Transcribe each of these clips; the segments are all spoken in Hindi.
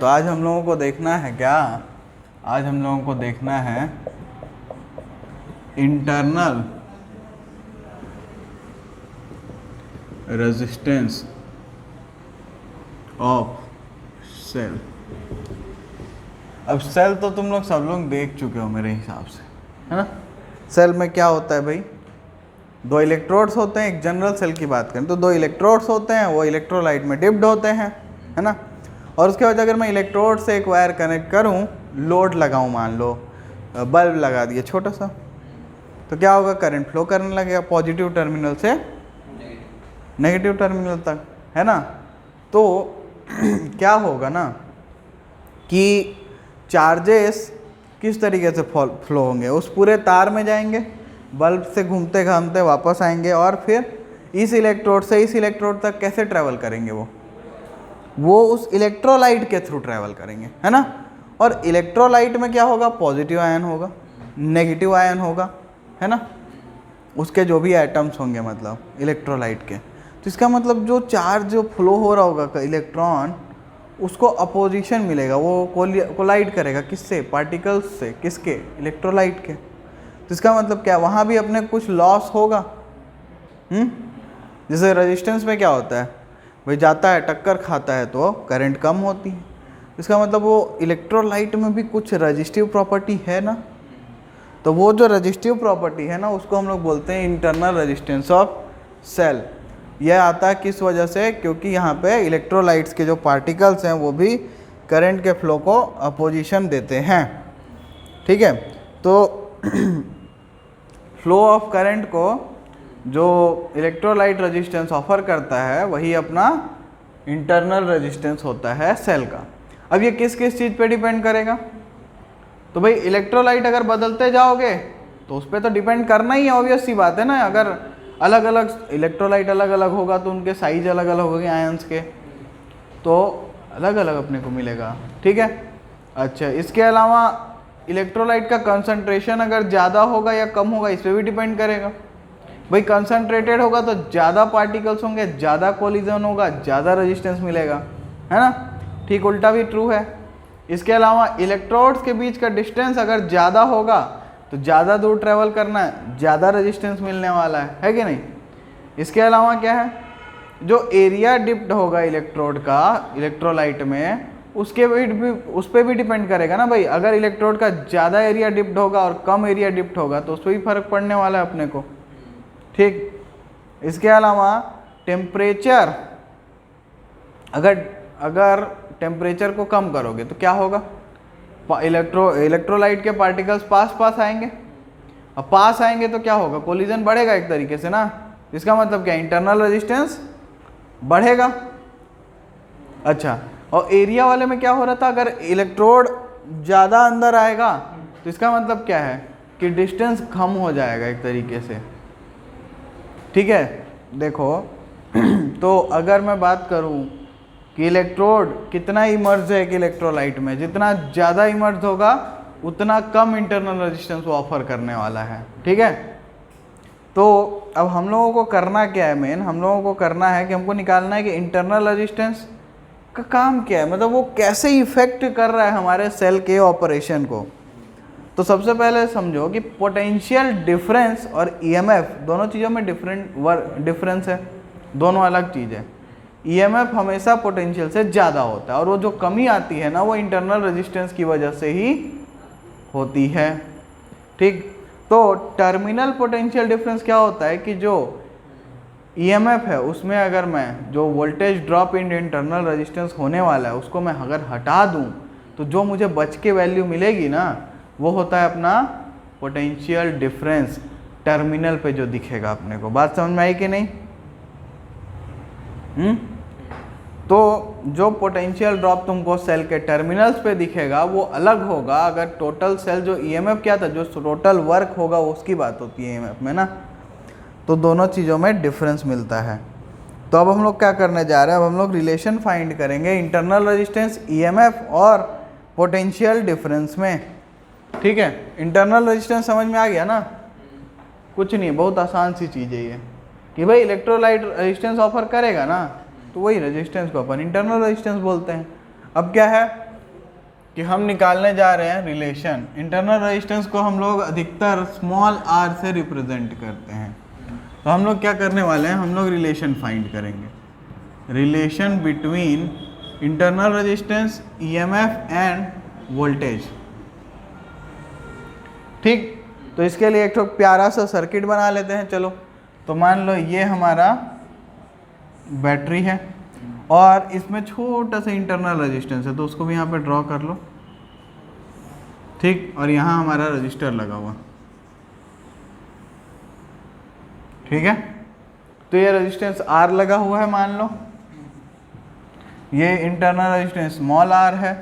तो आज हम लोगों को देखना है क्या? आज हम लोगों को देखना है इंटरनल रेजिस्टेंस ऑफ सेल। अब सेल तो तुम लोग सब लोग देख चुके हो मेरे हिसाब से, है ना? सेल में क्या होता है भाई? दो इलेक्ट्रोड्स होते हैं। एक जनरल सेल की बात करें तो दो इलेक्ट्रोड्स होते हैं, वो इलेक्ट्रोलाइट में डिप्ड होते हैं, है ना? और उसके बाद अगर मैं इलेक्ट्रोड से एक वायर कनेक्ट करूं, लोड लगाऊं, मान लो बल्ब लगा दिए छोटा सा, तो क्या होगा? करंट फ्लो करने लगेगा पॉजिटिव टर्मिनल से नेगेटिव टर्मिनल तक, है ना? तो क्या होगा ना कि चार्जेस किस तरीके से फ्लो होंगे? उस पूरे तार में जाएंगे, बल्ब से घूमते घामते वापस आएंगे, और फिर इस इलेक्ट्रोड से इस इलेक्ट्रोड तक कैसे ट्रैवल करेंगे? वो उस इलेक्ट्रोलाइट के थ्रू ट्रैवल करेंगे, है ना? और इलेक्ट्रोलाइट में क्या होगा? पॉजिटिव आयन होगा, नेगेटिव आयन होगा, है ना? उसके जो भी एटम्स होंगे मतलब इलेक्ट्रोलाइट के, तो इसका मतलब जो चार्ज जो फ्लो हो रहा होगा इलेक्ट्रॉन, उसको अपोजिशन मिलेगा, वो कोलाइड करेगा किससे? पार्टिकल्स से। किसके? इलेक्ट्रोलाइट के। तो इसका मतलब क्या? वहाँ भी अपने कुछ लॉस होगा। जैसे रेजिस्टेंस में क्या होता है भाई? जाता है, टक्कर खाता है तो करंट कम होती है। इसका मतलब वो इलेक्ट्रोलाइट में भी कुछ रेजिस्टिव प्रॉपर्टी है ना? तो वो जो रेजिस्टिव प्रॉपर्टी है ना, उसको हम लोग बोलते हैं इंटरनल रेजिस्टेंस ऑफ सेल। यह आता है किस वजह से? क्योंकि यहाँ पे इलेक्ट्रोलाइट्स के जो पार्टिकल्स हैं वो भी करंट के फ्लो को अपोजिशन देते हैं, ठीक है? तो फ्लो ऑफ करंट को जो इलेक्ट्रोलाइट रेजिस्टेंस ऑफर करता है वही अपना इंटरनल रेजिस्टेंस होता है सेल का। अब ये किस किस चीज़ पे डिपेंड करेगा? तो भाई इलेक्ट्रोलाइट अगर बदलते जाओगे तो उस पर तो डिपेंड करना ही है, ऑब्वियस सी बात है ना। अगर अलग अलग इलेक्ट्रोलाइट अलग अलग होगा तो उनके साइज अलग अलग होंगे आयंस के, तो अलग अलग अपने को मिलेगा, ठीक है? अच्छा, इसके अलावा इलेक्ट्रोलाइट का कंसंट्रेशन अगर ज़्यादा होगा या कम होगा, इस पर भी डिपेंड करेगा। भाई कंसंट्रेटेड होगा तो ज़्यादा पार्टिकल्स होंगे, ज़्यादा कोलिजन होगा, ज़्यादा रेजिस्टेंस मिलेगा, है ना? ठीक उल्टा भी ट्रू है। इसके अलावा इलेक्ट्रोड्स के बीच का डिस्टेंस अगर ज़्यादा होगा तो ज़्यादा दूर ट्रैवल करना है, ज़्यादा रेजिस्टेंस मिलने वाला है कि नहीं? इसके अलावा क्या है? जो एरिया डिप्ड होगा इलेक्ट्रोड का इलेक्ट्रोलाइट में, उसके भी उस पर भी डिपेंड करेगा ना भाई। अगर इलेक्ट्रोड का ज़्यादा एरिया डिप्ड होगा और कम एरिया डिप्ड होगा तो उस पर भी फर्क पड़ने वाला है अपने को, ठीक? इसके अलावा टेम्परेचर, अगर टेम्परेचर को कम करोगे तो क्या होगा? इलेक्ट्रोलाइट के पार्टिकल्स पास आएंगे। अब पास आएंगे तो क्या होगा? कोलिजन बढ़ेगा एक तरीके से ना। इसका मतलब क्या? इंटरनल रेजिस्टेंस बढ़ेगा। अच्छा, और एरिया वाले में क्या हो रहा था? अगर इलेक्ट्रोड ज़्यादा अंदर आएगा तो इसका मतलब क्या है कि डिस्टेंस कम हो जाएगा एक तरीके से, ठीक है? देखो तो अगर मैं बात करूं कि इलेक्ट्रोड कितना इमर्ज है एक इलेक्ट्रोलाइट में, जितना ज़्यादा इमर्ज होगा उतना कम इंटरनल रेजिस्टेंस वो ऑफर करने वाला है, ठीक है? तो अब हम लोगों को करना क्या है? मेन हम लोगों को करना है कि हमको निकालना है कि इंटरनल रेजिस्टेंस का काम क्या है, मतलब वो कैसे इफेक्ट कर रहा है हमारे सेल के ऑपरेशन को। तो सबसे पहले समझो कि पोटेंशियल डिफरेंस और ईएमएफ दोनों चीज़ों में डिफरेंस है, दोनों अलग चीज़ है। ईएमएफ हमेशा पोटेंशियल से ज़्यादा होता है, और वो जो कमी आती है ना वो इंटरनल रेजिस्टेंस की वजह से ही होती है, ठीक? तो टर्मिनल पोटेंशियल डिफरेंस क्या होता है कि जो ईएमएफ है उसमें अगर मैं जो voltage drop in internal resistance होने वाला है उसको मैं अगर हटा दूं तो जो मुझे बच के वैल्यू मिलेगी ना वो होता है अपना पोटेंशियल डिफरेंस, टर्मिनल पे जो दिखेगा अपने को। बात समझ में आई कि नहीं? तो जो पोटेंशियल ड्रॉप तुमको सेल के टर्मिनल्स पे दिखेगा वो अलग होगा अगर टोटल सेल जो ईएमएफ क्या था, जो टोटल वर्क होगा उसकी बात होती है ईएमएफ में ना। तो दोनों चीज़ों में डिफरेंस मिलता है। तो अब हम लोग क्या करने जा रहे हैं? अब हम लोग रिलेशन फाइंड करेंगे इंटरनल रेजिस्टेंस ईएमएफ और पोटेंशियल डिफरेंस में, ठीक है? इंटरनल रेजिस्टेंस समझ में आ गया ना? कुछ नहीं, बहुत आसान सी चीज़ है ये कि भाई इलेक्ट्रोलाइट रेजिस्टेंस ऑफर करेगा ना तो वही रेजिस्टेंस को अपन इंटरनल रेजिस्टेंस बोलते हैं। अब क्या है कि हम निकालने जा रहे हैं रिलेशन। इंटरनल रेजिस्टेंस को हम लोग अधिकतर स्मॉल r से रिप्रेजेंट करते हैं। तो हम लोग क्या करने वाले हैं, हम लोग रिलेशन फाइंड करेंगे, relation between internal resistance, EMF end voltage. ठीक, तो इसके लिए एक तो प्यारा सा सर्किट बना लेते हैं। चलो, तो मान लो ये हमारा बैटरी है और इसमें छोटा सा इंटरनल रेजिस्टेंस है, तो उसको भी यहाँ पे ड्रॉ कर लो। ठीक, और यहाँ हमारा रजिस्टर लगा हुआ। ठीक है, तो ये रेजिस्टेंस R लगा हुआ है मान लो, ये इंटरनल रेजिस्टेंस स्मॉल r है,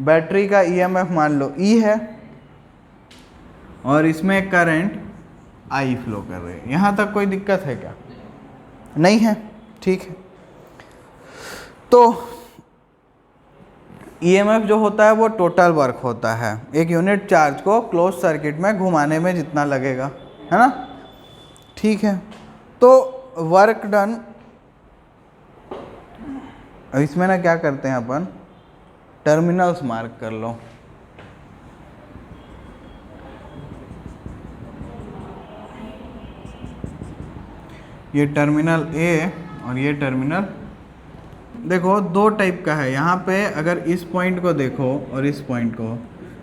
बैटरी का ईएमएफ मान लो E है, और इसमें करंट I फ्लो कर रही है। यहाँ तक कोई दिक्कत है क्या? नहीं है। ठीक है, तो ईएमएफ जो होता है वो टोटल वर्क होता है एक यूनिट चार्ज को क्लोज सर्किट में घुमाने में जितना लगेगा, है ना। ठीक है, तो वर्क डन, इसमें ना क्या करते हैं अपन, टर्मिनल्स मार्क कर लो। ये टर्मिनल ए और ये टर्मिनल, देखो दो टाइप का है। यहाँ पे अगर इस पॉइंट को देखो और इस पॉइंट को,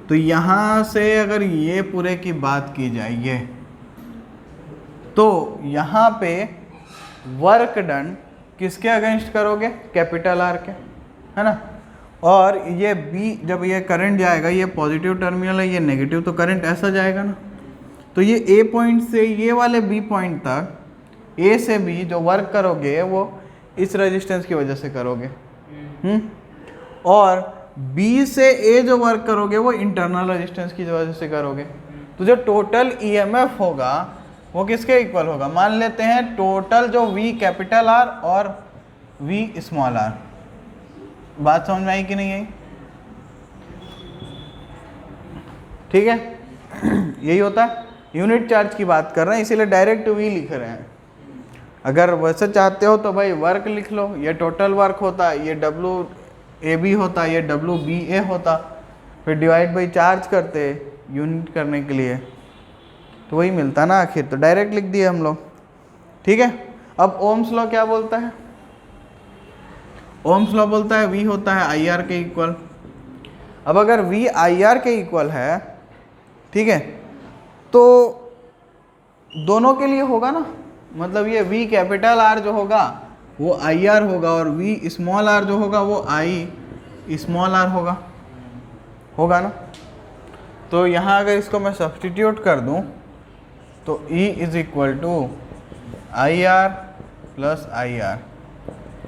तो यहाँ से अगर ये पूरे की बात की जाए ये, तो यहाँ पे वर्क डन किसके अगेंस्ट करोगे, कैपिटल आर के, है ना। और ये बी, जब ये करंट जाएगा, ये पॉजिटिव टर्मिनल है, ये नेगेटिव, तो करंट ऐसा जाएगा ना। तो ये ए पॉइंट से ये वाले बी पॉइंट तक, ए से बी जो वर्क करोगे वो इस रेजिस्टेंस की वजह से करोगे। और बी से ए जो वर्क करोगे वो इंटरनल रेजिस्टेंस की वजह से करोगे। तो जो टोटल ईएमएफ होगा वो किसके इक्वल होगा, मान लेते हैं टोटल जो वी कैपिटल आर और वी स्मॉल आर। बात समझ में आई कि नहीं आई? ठीक है, यही होता है। यूनिट चार्ज की बात कर रहे हैं इसीलिए डायरेक्ट वी लिख रहे हैं। अगर वैसे चाहते हो तो भाई वर्क लिख लो, ये टोटल वर्क होता, ये डब्ल्यू ए बी होता, ये डब्ल्यू बी ए होता, फिर डिवाइड बाई चार्ज करते यूनिट करने के लिए, तो वही मिलता ना आखिर, तो डायरेक्ट लिख दिए हम लोग। ठीक है, अब ओम्स लॉ क्या बोलता है? ओम्स लॉ बोलता है वी होता है आई आर के इक्वल। अब अगर वी आई आर के इक्वल है, ठीक है, तो दोनों के लिए होगा ना, मतलब ये V कैपिटल R जो होगा वो IR होगा और V स्मॉल r जो होगा वो I स्मॉल r होगा ना। तो यहाँ अगर इसको मैं सब्सटीट्यूट कर दूँ तो E is equal to IR plus IR,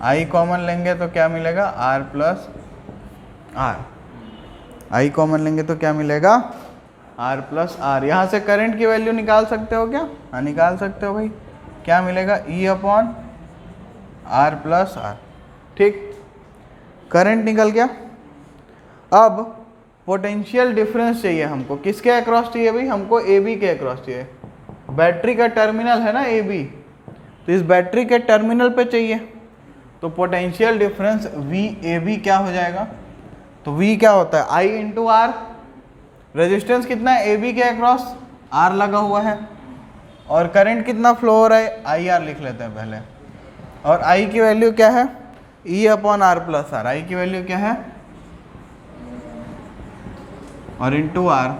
I common लेंगे तो क्या मिलेगा, R plus R, I common लेंगे तो क्या मिलेगा, R प्लस R। यहाँ से करंट की वैल्यू निकाल सकते हो क्या? हाँ निकाल सकते हो भाई। क्या मिलेगा, E upon R plus R। ठीक, करंट निकल गया। अब पोटेंशियल डिफरेंस चाहिए हमको, किसके अक्रॉस चाहिए भाई, हमको AB के अक्रॉस चाहिए। बैटरी का टर्मिनल है ना AB, तो इस बैटरी के टर्मिनल पे चाहिए, तो पोटेंशियल डिफरेंस VAB क्या हो जाएगा, तो V क्या होता है I इंटू R, रेजिस्टेंस कितना है AB के अक्रॉस, R लगा हुआ है, और करंट कितना फ्लो हो रहा है, IR लिख लेते हैं पहले, और I की वैल्यू क्या है, E upon R plus R, I की वैल्यू क्या है, और इंटू R।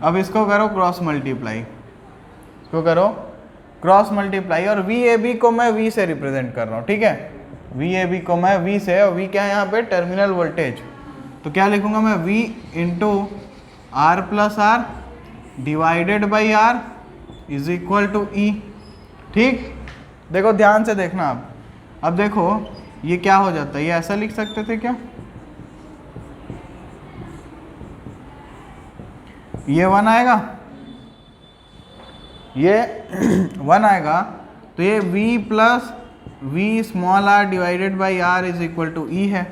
अब इसको करो क्रॉस मल्टीप्लाई, इसको करो क्रॉस मल्टीप्लाई, और VAB को मैं V से रिप्रेजेंट कर रहा हूँ। ठीक है, VAB को मैं V से, और V क्या है यहाँ पे, टर्मिनल वोल्टेज, तो क्या लिखूंगा मैं, V into R plus R divided by R is equal to E। ठीक, देखो ध्यान से देखना आप, अब देखो ये क्या हो जाता है, ये ऐसा लिख सकते थे क्या, ये 1 आएगा, ये 1 आएगा, तो ये V plus V small r divided by R is equal to E है।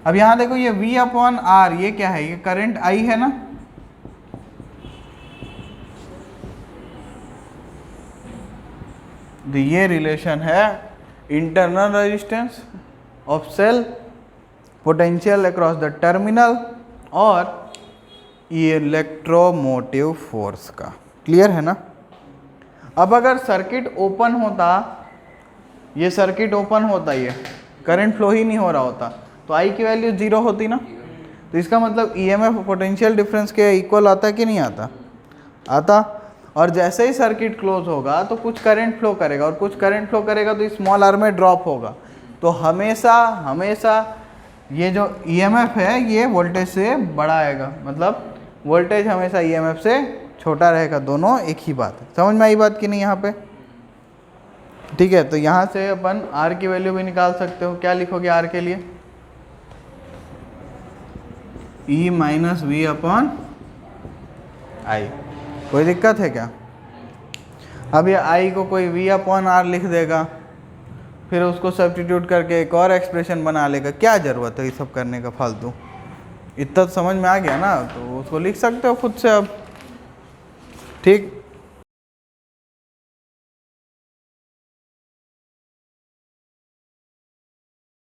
अब यहाँ देखो ये V अपॉन R, ये क्या है, ये करंट I है ना, तो ये रिलेशन है internal resistance of cell, potential across the terminal और इलेक्ट्रोमोटिव फोर्स का। क्लियर है ना? अब अगर सर्किट ओपन होता, ये सर्किट ओपन होता, ये करंट फ्लो ही नहीं हो रहा होता, तो आई की वैल्यू 0 होती ना। तो इसका मतलब ईएमएफ पोटेंशियल डिफरेंस के इक्वल आता कि नहीं आता? आता। और जैसे ही सर्किट क्लोज होगा तो कुछ करंट फ्लो करेगा, और कुछ करंट फ्लो करेगा तो स्मॉल आर में ड्रॉप होगा। तो हमेशा ये जो ईएमएफ है ये वोल्टेज से बड़ा आएगा, मतलब वोल्टेज हमेशा ईएमएफ से छोटा रहेगा। दोनों एक ही बात है। समझ में आई बात कि नहीं यहाँ पे? ठीक है, तो यहाँ से अपन R की वैल्यू भी निकाल सकते हो। क्या लिखोगे R के लिए? E minus V upon I. कोई दिक्कत है क्या? अब ये I को कोई V अपॉन R लिख देगा, फिर उसको सब्स्टिट्यूट करके एक और एक्सप्रेशन बना लेगा। क्या ज़रूरत है ये सब करने का फालतू? इतना समझ में आ गया ना, तो उसको लिख सकते हो खुद से अब। ठीक।